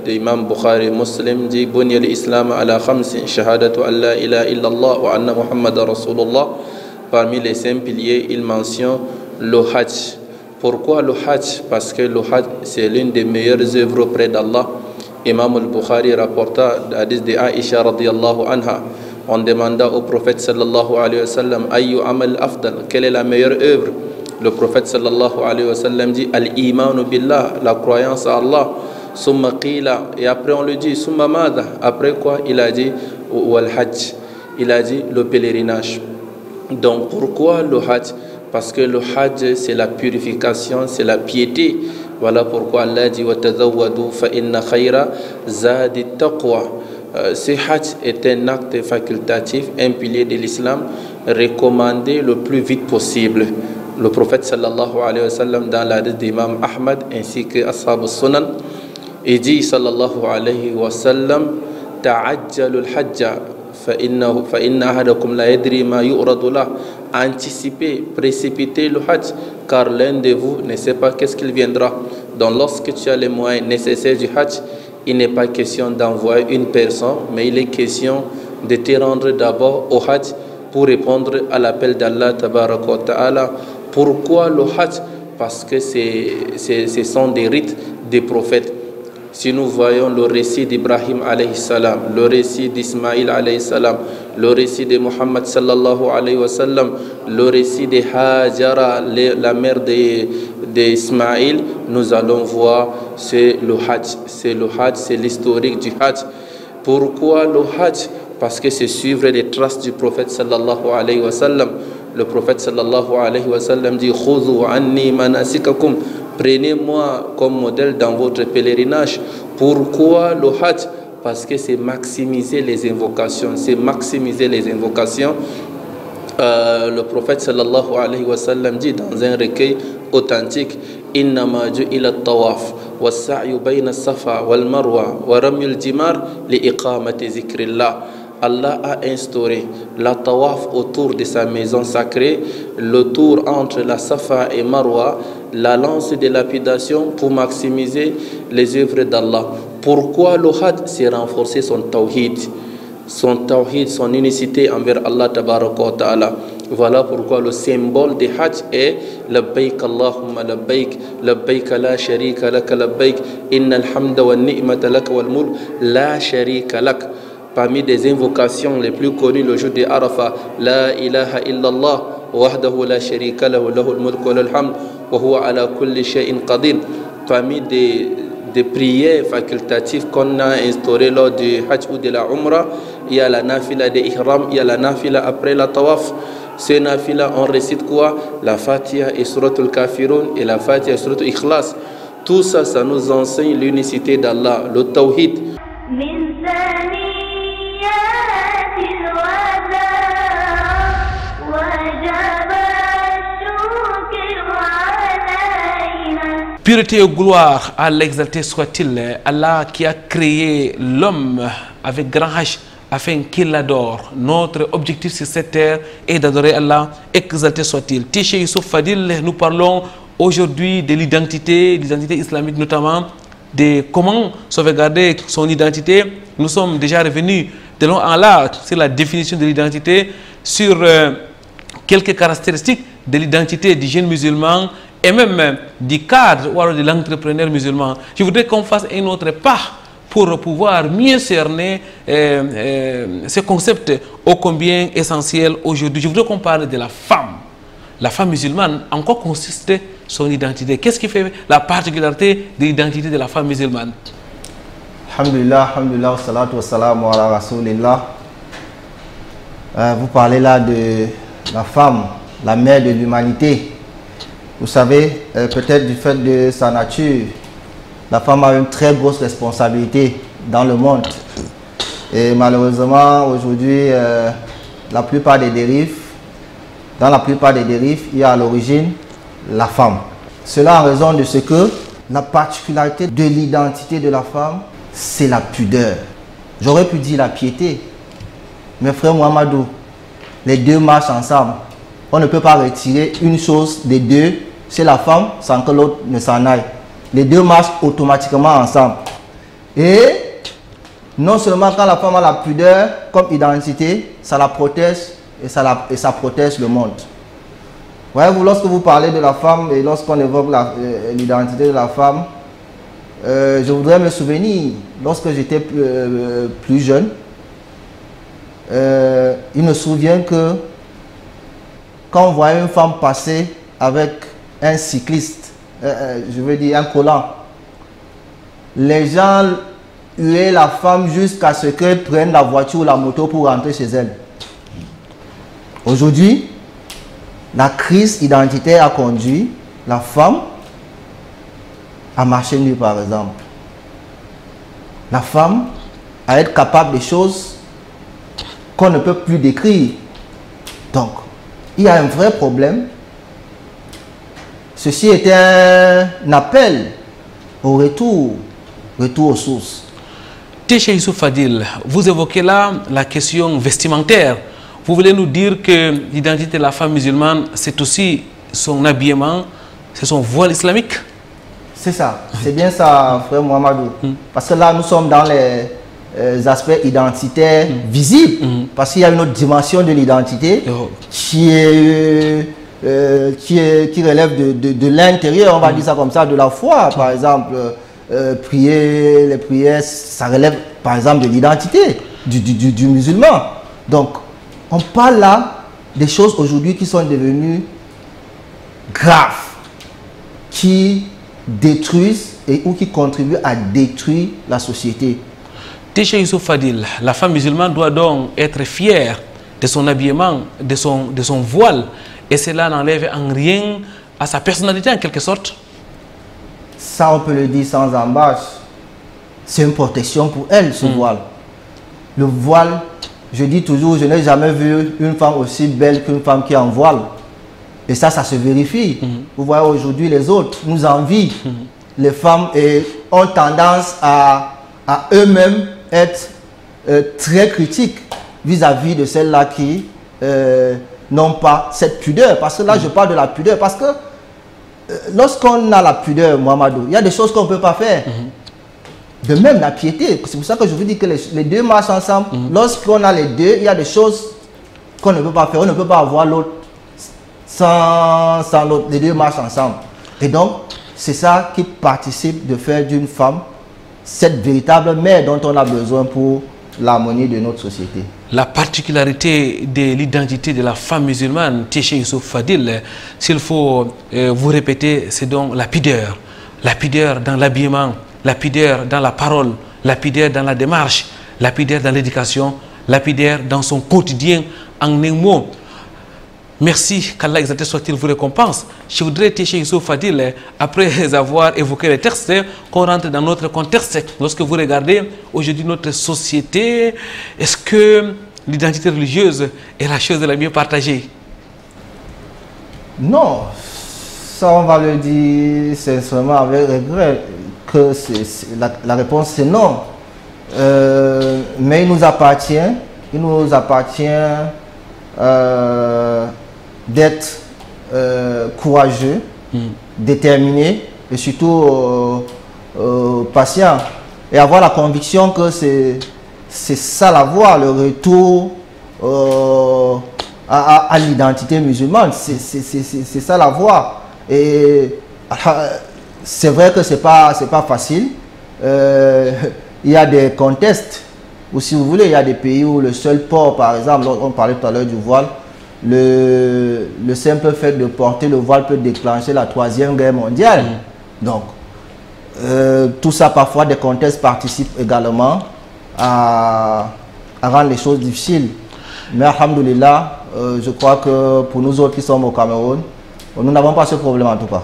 d'Imam Bukhari Muslim dit Bunya l'islam ala khamsin shahadatu an la ilaha illallah wa anna Muhammadan Rasulullah. Parmi les 5 piliers, il mentionne le Hajj. Pourquoi le Hajj? Parce que le Hajj c'est l'une des meilleures œuvres auprès d'Allah. Imam al-Bukhari rapporta hadith de Aisha radiyallahu anha. On demanda au prophète sallallahu alayhi wa sallam Ayyu amal afdal, quelle est la meilleure œuvre? Le prophète sallallahu alayhi wa sallam dit Al-imanu billah, la croyance à Allah. Summa qila, et après on le dit Summa madha, après quoi? Il a dit Wal hajj, il a dit le pèlerinage. Donc pourquoi le Hajj? Parce que le Hajj c'est la purification, c'est la piété. Voilà pourquoi Allah dit وَتَذَوَّدُوا فَإِنَّ خَيْرَ زَادِ التَّقْوَى. Ce Hajj est un acte facultatif, un pilier de l'islam, recommandé le plus vite possible. Le prophète sallallahu alayhi wa sallam dans l'hadith d'Imam Ahmad ainsi que Ashab al-Sunan, il dit sallallahu alayhi wa sallam ta'ajjalul hajja فَإِنَّ أَحَدَكُمْ لَا يَدْرِي مَا يُؤْرَضُ لَهُ. Anticipez, précipitez le Hajj, car l'un de vous ne sait pas qu'est-ce qu'il viendra. Donc lorsque tu as les moyens nécessaires du Hajj, il n'est pas question d'envoyer une personne, mais il est question de te rendre d'abord au Hajj pour répondre à l'appel d'Allah tabaraka wa ta'ala. Pourquoi le Hajj? Parce que ce sont des rites des prophètes. Si nous voyons le récit d'Ibrahim alayhi salam, le récit d'Ismaïl alayhi salam, le récit de Muhammad sallallahu alayhi wa sallam, le récit de Hajara, la mère d'Ismaïl, nous allons voir c'est le Hajj. C'est le Hajj, c'est l'historique du Hajj. Pourquoi le Hajj? Parce que c'est suivre les traces du prophète sallallahu alayhi wa sallam. Le prophète sallallahu alayhi wa sallam dit Khudhu anni manasikakum. Prenez-moi comme modèle dans votre pèlerinage. Pourquoi le Hajj? Parce que c'est maximiser les invocations. C'est maximiser les invocations. Le prophète sallallahu alayhi wa sallam dit dans un recueil authentique Innama ju'ila at-tawaf was-sa'yu bayna as-safa wal-marwa wa ramy al-jimar li iqamati zikrillah. Allah a instauré la tawaf autour de sa maison sacrée, le tour entre la Safa et Marwa, la lance de lapidation pour maximiser les œuvres d'Allah. Pourquoi le Hajj? C'est renforcer son tawhid. son tawhid, son unicité envers Allah tabaraka wa ta'ala. Voilà pourquoi le symbole du Hajj est Labbaik Allahumma labbaik, labbaik la sharika lak, labbaik, innal hamda wa ni'mata lak wal mulk la sharika lak. Parmi des invocations les plus connues le jour de Arafah, La ilaha illallah, wahdahu la sharika lahu, lahul mulk wa lahul hamd, wa huwa ala kulli shay'in qadir. Parmi des prières facultatives qu'on a instaurées lors du Hajj ou de la Umrah, il y a la nafila de Ihram, il y a la nafila après la Tawaf. Ces nafila, on récite quoi? La Fatiha et Suratul Kafirun et la Fatiha et Suratul Ikhlas. Tout ça, ça nous enseigne l'unicité d'Allah, le Tawhid. Pureté et gloire à l'exalté soit-il, Allah qui a créé l'homme avec grand H afin qu'il l'adore. Notre objectif sur cette terre est d'adorer Allah, exalté soit-il. Tiché Youssouf Fadil, nous parlons aujourd'hui de l'identité islamique, notamment de comment sauvegarder son identité. Nous sommes déjà revenus de long en large sur la définition de l'identité, sur quelques caractéristiques de l'identité du jeune musulman et même du cadre ou alors de l'entrepreneur musulman. Je voudrais qu'on fasse un autre pas pour pouvoir mieux cerner ce concept ô combien essentiel aujourd'hui. Je voudrais qu'on parle de la femme musulmane. En quoi consiste son identité? Qu'est-ce qui fait la particularité de l'identité de la femme musulmane? Alhamdulillah, alhamdulillah, salatu wa salam ala rasulillah. Vous parlez là de la femme, la mère de l'humanité. Vous savez, peut-être du fait de sa nature, la femme a une très grosse responsabilité dans le monde. Et malheureusement, aujourd'hui, la plupart des dérives, dans la plupart des dérives, il y a à l'origine la femme. Cela en raison de ce que la particularité de l'identité de la femme, c'est la pudeur. J'aurais pu dire la piété. Mais frère Mohamedou, les deux marchent ensemble. On ne peut pas retirer une chose des deux chez la femme sans que l'autre ne s'en aille. Les deux marchent automatiquement ensemble. Et non seulement quand la femme a la pudeur comme identité, ça la protège et ça protège le monde. Voyez-vous, lorsque vous parlez de la femme et lorsqu'on évoque l'identité de la femme, je voudrais me souvenir, lorsque j'étais plus jeune, il me souvient que quand on voyait une femme passer avec un cycliste, je veux dire un collant, les gens huaient la femme jusqu'à ce qu'elle prenne la voiture ou la moto pour rentrer chez elle. Aujourd'hui, la crise identitaire a conduit la femme à marcher nue, par exemple. La femme à être capable de choses qu'on ne peut plus décrire. Donc, il y a un vrai problème. Ceci est un appel au retour aux sources. Tiché Youssouf Fadil, vous évoquez là la question vestimentaire. Vous voulez nous dire que l'identité de la femme musulmane, c'est aussi son habillement, c'est son voile islamique? C'est ça, c'est bien ça, frère Mohamedou. Parce que là, nous sommes dans les aspects identitaires visibles. Parce qu'il y a une autre dimension de l'identité qui relève de l'intérieur, on va dire ça comme ça, de la foi. Par exemple, prier, les prières, ça relève par exemple de l'identité du musulman. Donc, on parle là des choses aujourd'hui qui sont devenues graves, qui détruisent ou qui contribuent à détruire la société. Tiché Youssouf Fadil, la femme musulmane doit donc être fière de son habillement, de son voile, et cela n'enlève en rien à sa personnalité en quelque sorte. Ça, on peut le dire sans embâche. C'est une protection pour elle, ce voile. Le voile, je dis toujours, je n'ai jamais vu une femme aussi belle qu'une femme qui est en voile. Et ça se vérifie. Vous voyez aujourd'hui les autres nous envient. Les femmes ont tendance à eux-mêmes être très critiques vis-à-vis de celles-là qui n'ont pas cette pudeur. Parce que là, je parle de la pudeur. Parce que lorsqu'on a la pudeur, Mohamedou, il y a des choses qu'on ne peut pas faire. De même, la piété, c'est pour ça que je vous dis que les deux marchent ensemble. Lorsqu'on a les deux, il y a des choses qu'on ne peut pas faire. On ne peut pas avoir l'autre sans l'autre. Les deux marchent ensemble. Et donc, c'est ça qui participe de faire d'une femme cette véritable mère dont on a besoin pour l'harmonie de notre société. La particularité de l'identité de la femme musulmane, Téché Youssouf Fadil, s'il faut vous répéter, c'est donc la pudeur. La pudeur dans l'habillement, la pudeur dans la parole, la pudeur dans la démarche, la pudeur dans l'éducation, la pudeur dans son quotidien en un mot. Merci, qu'Allah exalté soit-il vous récompense. Je voudrais, Téché Youssouf Fadil, après avoir évoqué les textes, qu'on rentre dans notre contexte. Lorsque vous regardez aujourd'hui notre société, est-ce que l'identité religieuse est la chose la mieux partagée? Non, ça on va le dire sincèrement avec regret, que la réponse c'est non. Mais il nous appartient d'être courageux, déterminé et surtout patient. Et avoir la conviction que c'est ça la voie, le retour à l'identité musulmane. C'est ça la voie. Et c'est vrai que c'est pas facile. Il y a des contextes, ou si vous voulez, il y a des pays où le seul port, par exemple, on parlait tout à l'heure du voile, le simple fait de porter le voile peut déclencher la 3e guerre mondiale. Donc, tout ça, parfois, des contextes participent également à rendre les choses difficiles. Mais, alhamdoulilah, je crois que pour nous autres qui sommes au Cameroun, nous n'avons pas ce problème en tout cas.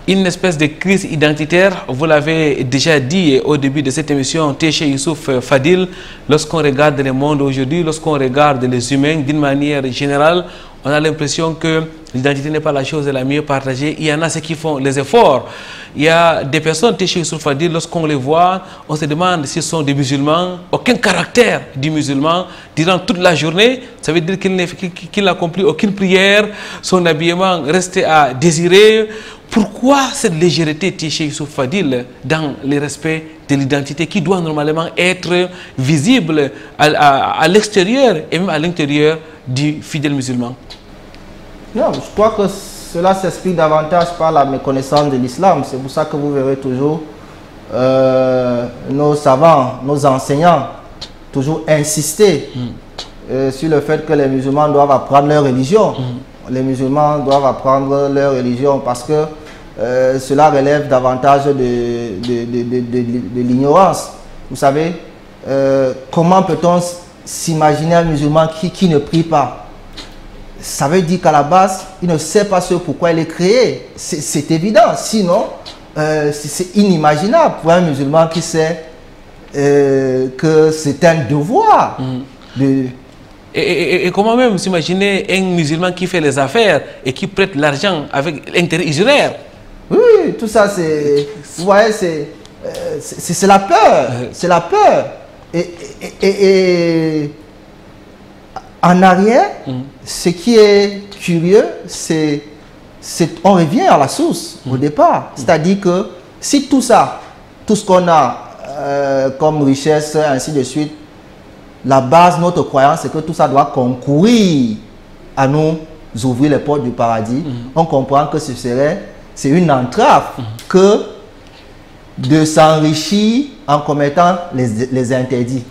Une espèce de crise identitaire, vous l'avez déjà dit au début de cette émission, Téché Youssouf Fadil, lorsqu'on regarde le monde aujourd'hui, lorsqu'on regarde les humains d'une manière générale, on a l'impression que l'identité n'est pas la chose la mieux partagée. Il y en a ceux qui font les efforts. Il y a des personnes, Téché Youssouf Fadil, lorsqu'on les voit, on se demande s'ils sont des musulmans. Aucun caractère du musulman durant toute la journée. Ça veut dire qu'il n'accomplit aucune prière. Son habillement reste à désirer. Pourquoi cette légèreté, Téché Youssouf Fadil, dans le respect de l'identité qui doit normalement être visible à l'extérieur et même à l'intérieur du fidèle musulman? Non, je crois que cela s'explique davantage par la méconnaissance de l'islam. C'est pour ça que vous verrez toujours nos savants, nos enseignants, toujours insister sur le fait que les musulmans doivent apprendre leur religion. Les musulmans doivent apprendre leur religion parce que cela relève davantage de l'ignorance. Vous savez, comment peut-on s'imaginer un musulman qui ne prie pas? Ça veut dire qu'à la base, il ne sait pas ce pourquoi il est créé. C'est évident. Sinon, c'est inimaginable pour un musulman qui sait que c'est un devoir de... Et comment même s'imaginer un musulman qui fait les affaires et qui prête l'argent avec intérêt usuraire? Oui, tout ça, c'est... Vous voyez, c'est la peur. C'est la peur. Et en arrière, ce qui est curieux, c'est on revient à la source au départ. C'est-à-dire que si tout ça, tout ce qu'on a comme richesse, ainsi de suite, la base, notre croyance, c'est que tout ça doit concourir à nous ouvrir les portes du paradis. On comprend que c'est une entrave que de s'enrichir en commettant les interdits.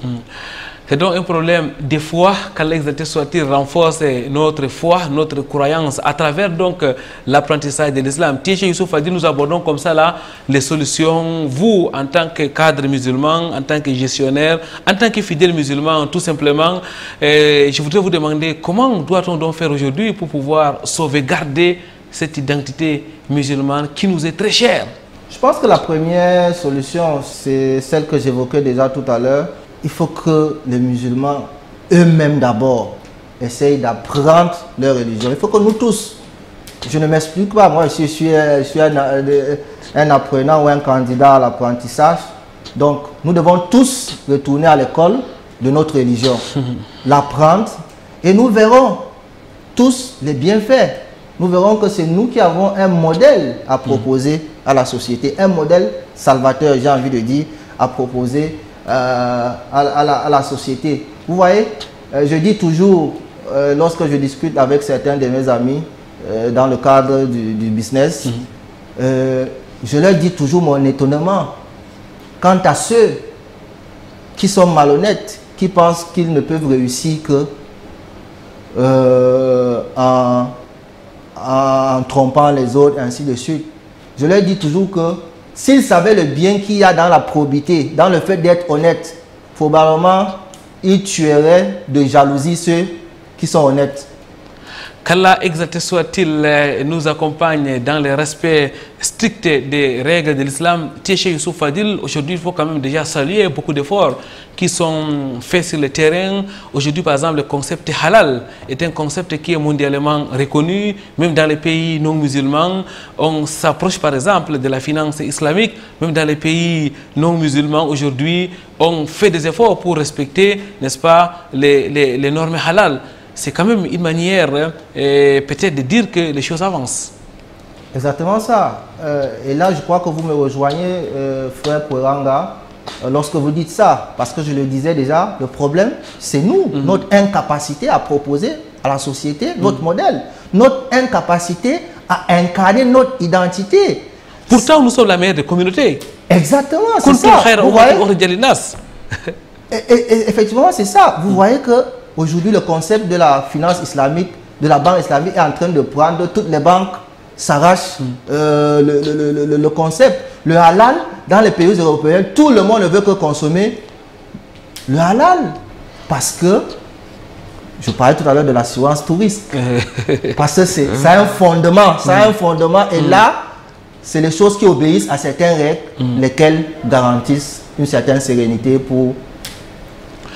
C'est donc un problème de foi, qu'Allah exalté soit-il renforce notre foi, notre croyance à travers donc l'apprentissage de l'islam. Téché Youssouf Fadil, nous abordons comme ça là les solutions. Vous, en tant que cadre musulman, en tant que gestionnaire, en tant que fidèle musulman, tout simplement, je voudrais vous demander comment doit-on donc faire aujourd'hui pour pouvoir sauvegarder cette identité musulmane qui nous est très chère? Je pense que la première solution, c'est celle que j'évoquais déjà tout à l'heure. Il faut que les musulmans eux-mêmes d'abord essayent d'apprendre leur religion. Il faut que nous tous, je ne m'explique pas, moi je suis un apprenant ou un candidat à l'apprentissage. Donc nous devons tous retourner à l'école de notre religion, l'apprendre et nous verrons tous les bienfaits. Nous verrons que c'est nous qui avons un modèle à proposer à la société, un modèle salvateur, j'ai envie de dire, à proposer à la société. Vous voyez, je dis toujours, lorsque je discute avec certains de mes amis dans le cadre du business, je leur dis toujours mon étonnement quant à ceux qui sont malhonnêtes, qui pensent qu'ils ne peuvent réussir que en trompant les autres, ainsi de suite. Je leur dis toujours que s'ils savaient le bien qu'il y a dans la probité, dans le fait d'être honnête, probablement ils tueraient de jalousie ceux qui sont honnêtes. Qu'Allah exalté soit-il nous accompagne dans le respect strict des règles de l'islam. Cheikh Youssouf Fadil, aujourd'hui il faut quand même déjà saluer beaucoup d'efforts qui sont faits sur le terrain. Aujourd'hui par exemple le concept halal est un concept qui est mondialement reconnu, même dans les pays non musulmans. On s'approche par exemple de la finance islamique, même dans les pays non musulmans aujourd'hui on fait des efforts pour respecter, n'est-ce pas, les normes halal. C'est quand même une manière peut-être de dire que les choses avancent. Exactement ça. Et là, je crois que vous me rejoignez, frère Poiranga, lorsque vous dites ça. Parce que je le disais déjà, le problème, c'est nous, notre incapacité à proposer à la société notre modèle, notre incapacité à incarner notre identité. Pourtant, nous sommes la meilleure des communautés. Exactement, c'est ça. Vous voyez? Effectivement, c'est ça. Vous voyez que aujourd'hui, le concept de la finance islamique, de la banque islamique est en train de prendre, toutes les banques s'arrachent le concept. Le halal, dans les pays européens, tout le monde ne veut que consommer le halal. Parce que, je parlais tout à l'heure de l'assurance touriste. Parce que ça a un fondement, ça a un fondement. Et là, c'est les choses qui obéissent à certaines règles, lesquelles garantissent une certaine sérénité pour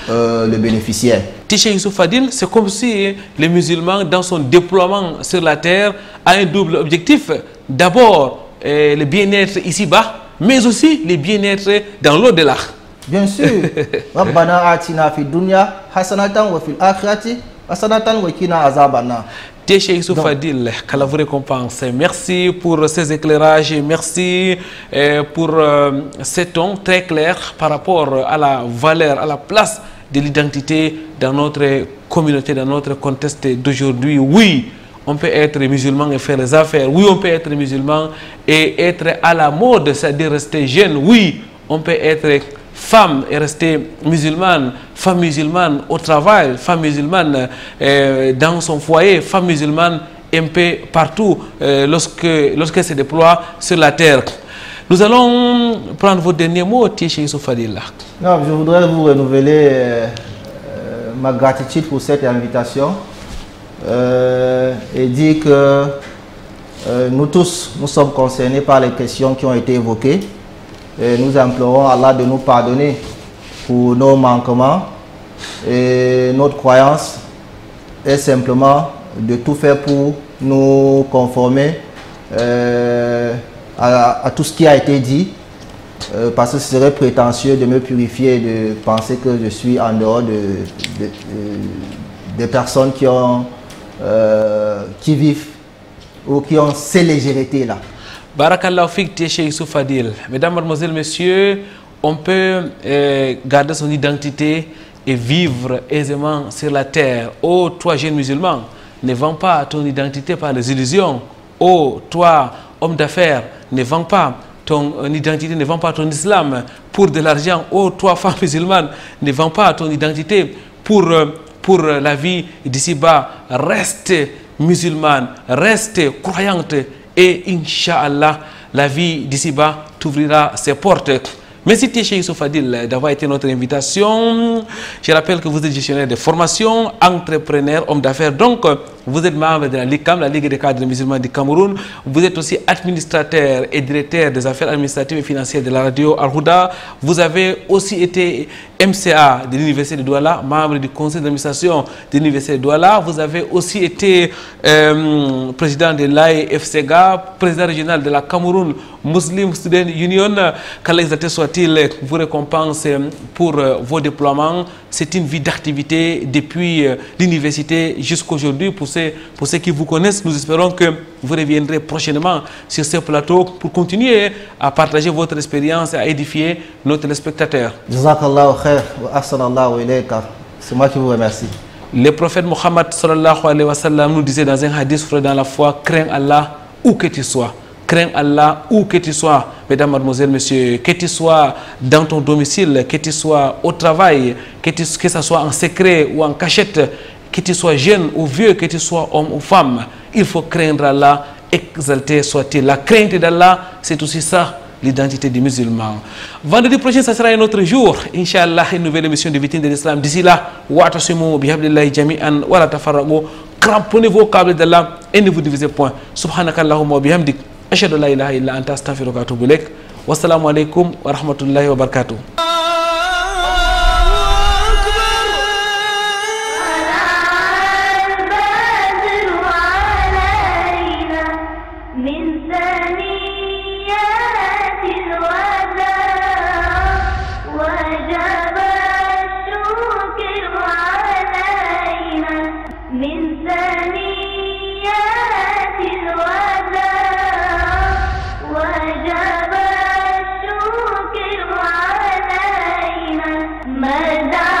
le bénéficiaire. Cheikh Youssouf Fadil, c'est comme si les musulmans, dans son déploiement sur la terre, a un double objectif. D'abord, le bien-être ici-bas, mais aussi le bien-être dans l'au-delà. Bien sûr. Rabbana atina fi dunya hasanatan wa fil akhirati hasanatan wa qina azabana. Cheikh Youssouf Fadil, qu'Allah vous récompense. Merci pour ces éclairages, merci pour ces tons très clairs par rapport à la valeur, à la place de l'identité dans notre communauté, dans notre contexte d'aujourd'hui. Oui, on peut être musulman et faire les affaires. Oui, on peut être musulman et être à la mode, c'est-à-dire rester jeune. Oui, on peut être femme et rester musulmane, femme musulmane au travail, femme musulmane dans son foyer, femme musulmane un peu partout lorsqu'elle se déploie sur la terre. Nous allons prendre vos derniers mots, Cheikh Youssouf Fadil. Non, je voudrais vous renouveler ma gratitude pour cette invitation et dire que nous tous, nous sommes concernés par les questions qui ont été évoquées. Et nous implorons Allah de nous pardonner pour nos manquements et notre croyance est simplement de tout faire pour nous conformer à tout ce qui a été dit, parce que ce serait prétentieux de me purifier et de penser que je suis en dehors des personnes qui vivent ou qui ont ces légèretés-là. Barakallahu fik, Cheikh Youssouf Fadil. Mesdames, Mademoiselles, Messieurs, on peut garder son identité et vivre aisément sur la terre. Oh, toi, jeune musulman, ne vends pas ton identité par les illusions. Oh, toi, homme d'affaires, ne vends pas ton identité, ne vends pas ton islam pour de l'argent. Oh, toi, femme musulmane, ne vends pas ton identité pour la vie d'ici-bas. Reste musulmane, reste croyante et Inch'Allah, la vie d'ici-bas t'ouvrira ses portes. Merci Cheikh Youssouf Fadil d'avoir été notre invitation. Je rappelle que vous êtes gestionnaire de formation, entrepreneur, homme d'affaires. Donc, vous êtes membre de la LICAM, la Ligue des cadres musulmans du Cameroun. Vous êtes aussi administrateur et directeur des affaires administratives et financières de la radio Al-Huda. Vous avez aussi été MCA de l'Université de Douala, membre du conseil d'administration de l'Université de Douala. Vous avez aussi été président de l'AEFCEGA, président régional de la Cameroun Muslim Student Union. Qu'Allah exalté soit-il vous récompense pour vos déploiements. C'est une vie d'activité depuis l'université jusqu'à aujourd'hui pour pour ceux qui vous connaissent. Nous espérons que vous reviendrez prochainement sur ce plateau pour continuer à partager votre expérience et à édifier nos téléspectateurs. Jazakallahu khair wa ahsanallahu ilayka. C'est moi qui vous remercie. Le prophète Mohammed sallallahu alayhi wa sallam nous disait dans un hadith, frère dans la foi, crains Allah où que tu sois. Crains Allah où que tu sois, mesdames, mademoiselles, messieurs, que tu sois dans ton domicile, que tu sois au travail, que ce soit en secret ou en cachette, que tu sois jeune ou vieux, que tu sois homme ou femme, il faut craindre Allah, exalté soit-il. La crainte d'Allah, c'est aussi ça, l'identité du musulman. Vendredi prochain, ça sera un autre jour. Inch'Allah, une nouvelle émission de Vitrine de l'Islam. D'ici là, wa'tasimu bihablillahi jami'an wa la tafarraqu. Cramponnez vos câbles d'Allah et ne vous divisez point. Subhanakallahumma wa bihamdik. Ashhadu an la ilaha illa anta astaghfiruka wa atubu ilaik. Wassalamu alaikum wa rahmatullahi wa barakatuh. مدى